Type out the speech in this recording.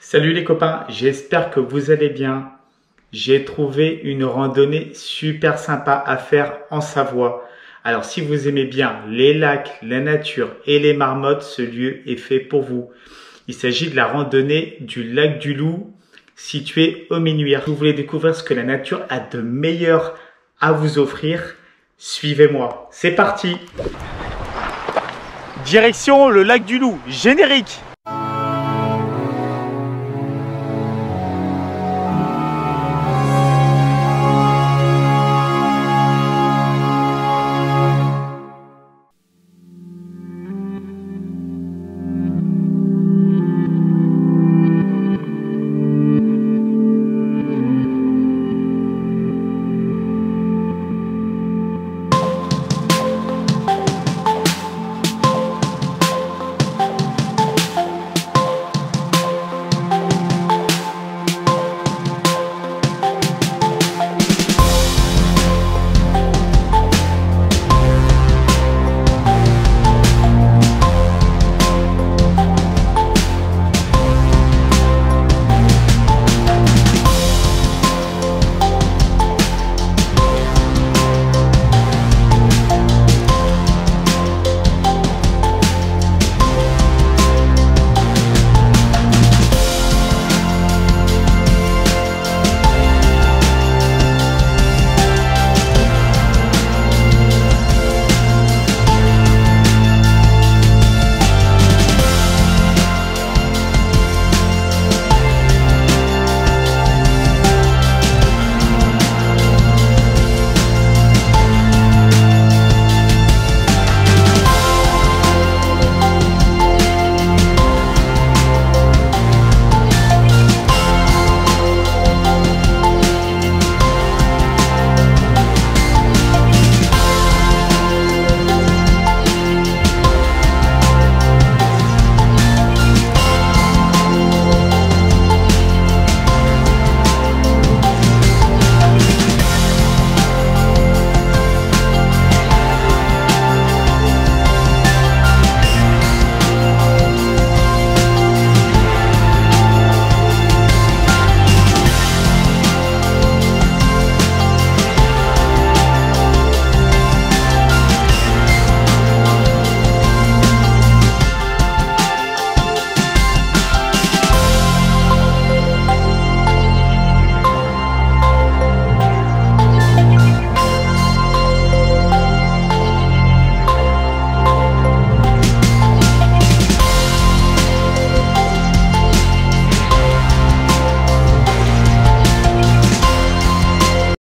Salut les copains, j'espère que vous allez bien. J'ai trouvé une randonnée super sympa à faire en Savoie. Alors si vous aimez bien les lacs, la nature et les marmottes, ce lieu est fait pour vous. Il s'agit de la randonnée du lac du Loup, situé au Ménuire. Si vous voulez découvrir ce que la nature a de meilleur à vous offrir, suivez-moi. C'est parti! Direction le lac du Loup, générique!